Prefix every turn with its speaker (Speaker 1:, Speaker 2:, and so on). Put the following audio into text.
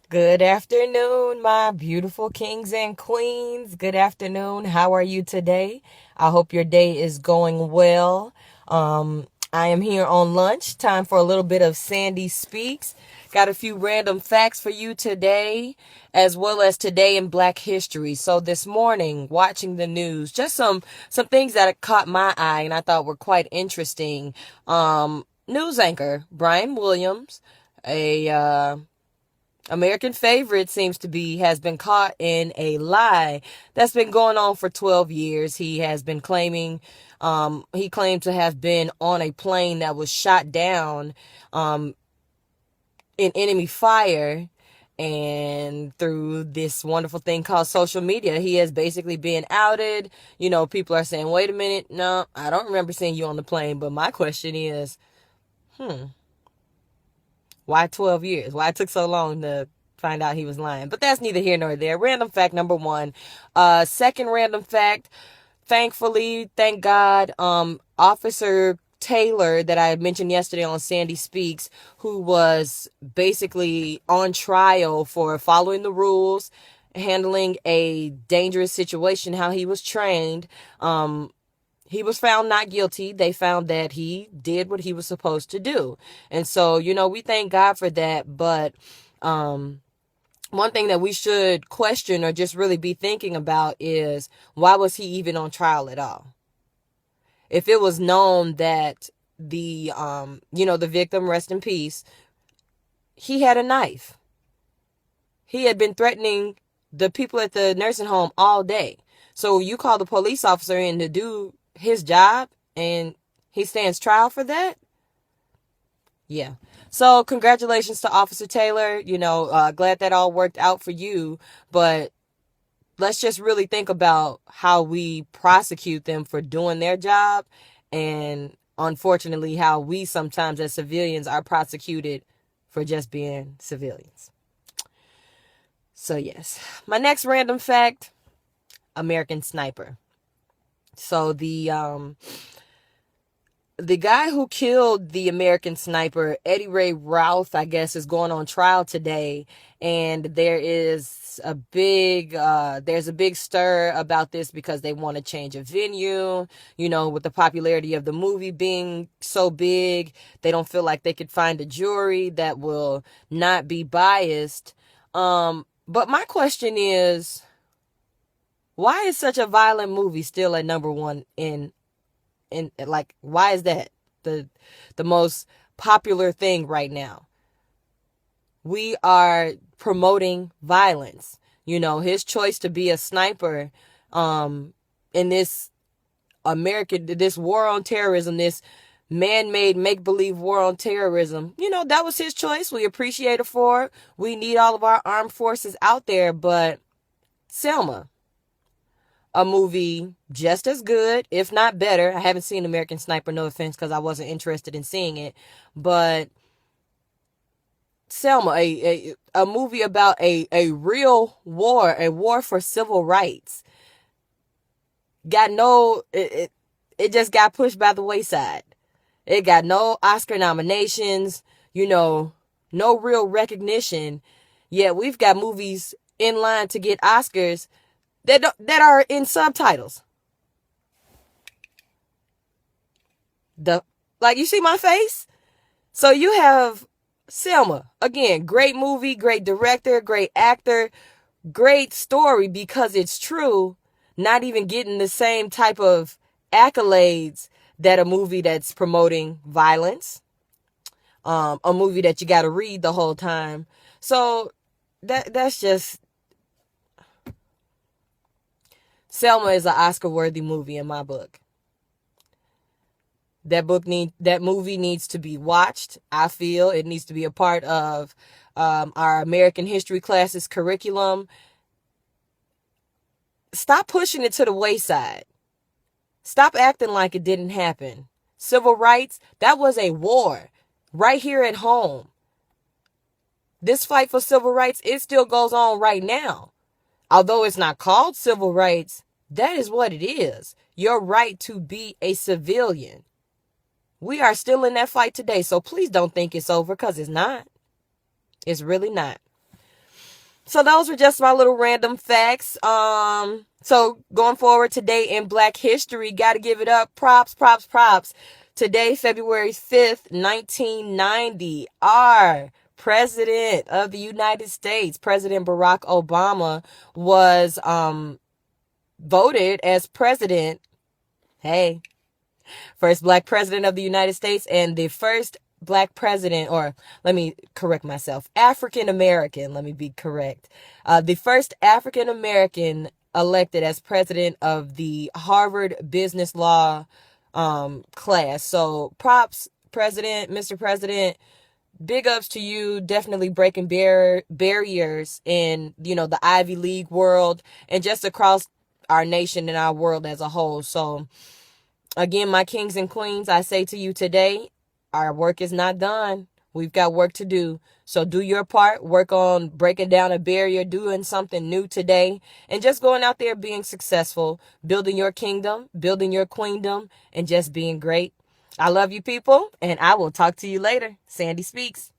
Speaker 1: Good afternoon, my beautiful kings and queens. Good afternoon. How are you today? I hope your day is going well. I am here on lunch. Time for a little bit of Sandy Speaks. Got a few random facts for you today, as well as today in Black History. So this morning, watching the news, just some things that caught my eye and I thought were quite interesting. News anchor Brian Williams, a American Favorite seems to be has been caught in a lie that's been going on for 12 years. He has been he claimed to have been on a plane that was shot down in enemy fire. And through this wonderful thing called social media, he has basically been outed. People are saying, wait a minute, no, I don't remember seeing you on the plane. But my question is, why 12 years? Why it took so long to find out he was lying? But that's neither here nor there. Random fact number one. Second random fact, thankfully, thank God, Officer Taylor that I mentioned yesterday on Sandy Speaks, who was basically on trial for following the rules, handling a dangerous situation, how he was trained. He was found not guilty. They found that he did what he was supposed to do. And so, we thank God for that. But one thing that we should question or just really be thinking about is, why was he even on trial at all? If it was known that the victim, rest in peace, he had a knife. He had been threatening the people at the nursing home all day. So you call the police officer in to do his job and he stands trial for that? Yeah. So congratulations to Officer Taylor. Glad that all worked out for you. But let's just really think about how we prosecute them for doing their job, and unfortunately how we sometimes as civilians are prosecuted for just being civilians. So yes, my next random fact, American Sniper. So the guy who killed the American Sniper, Eddie Ray Routh, I guess, is going on trial today. And there's a big stir about this because they want to change a venue. With the popularity of the movie being so big, they don't feel like they could find a jury that will not be biased. But my question is, why is such a violent movie still at number one like, why is that the most popular thing right now? We are promoting violence. His choice to be a sniper in this this war on terrorism, this man-made make-believe war on terrorism, that was his choice. We appreciate it for it. We need all of our armed forces out there. But Selma, a movie just as good, if not better. I haven't seen American Sniper, no offense, because I wasn't interested in seeing it. But Selma, a movie about a real war, a war for civil rights, it just got pushed by the wayside. It got no Oscar nominations, no real recognition. Yet we've got movies in line to get Oscars that are in subtitles. You see my face? So you have Selma, again, great movie, great director, great actor, great story because it's true, not even getting the same type of accolades that a movie that's promoting violence, a movie that you got to read the whole time. So that's just, Selma is an Oscar-worthy movie in my book. That movie needs to be watched. I feel it needs to be a part of our American history classes curriculum. Stop pushing it to the wayside. Stop acting like it didn't happen. Civil rights, that was a war right here at home. This fight for civil rights, it still goes on right now. Although it's not called civil rights, that is what it is. Your right to be a civilian. We are still in that fight today, so please don't think it's over, because it's not. It's really not. So those were just my little random facts. So going forward today in Black History, gotta give it up. Props, props, props. Today, February 5th, 1990, our President of the United States, President Barack Obama, was voted as president. Hey, first black president of the United States and the first black president, or let me correct myself, African American, let me be correct. The first African American elected as president of the Harvard Business Law class. So props, President, Mr. President. Big ups to you, definitely breaking barriers in, the Ivy League world and just across our nation and our world as a whole. So again, my kings and queens, I say to you today, our work is not done. We've got work to do. So do your part. Work on breaking down a barrier, doing something new today, and just going out there being successful, building your kingdom, building your queendom, and just being great. I love you people, and I will talk to you later. Sandy Speaks.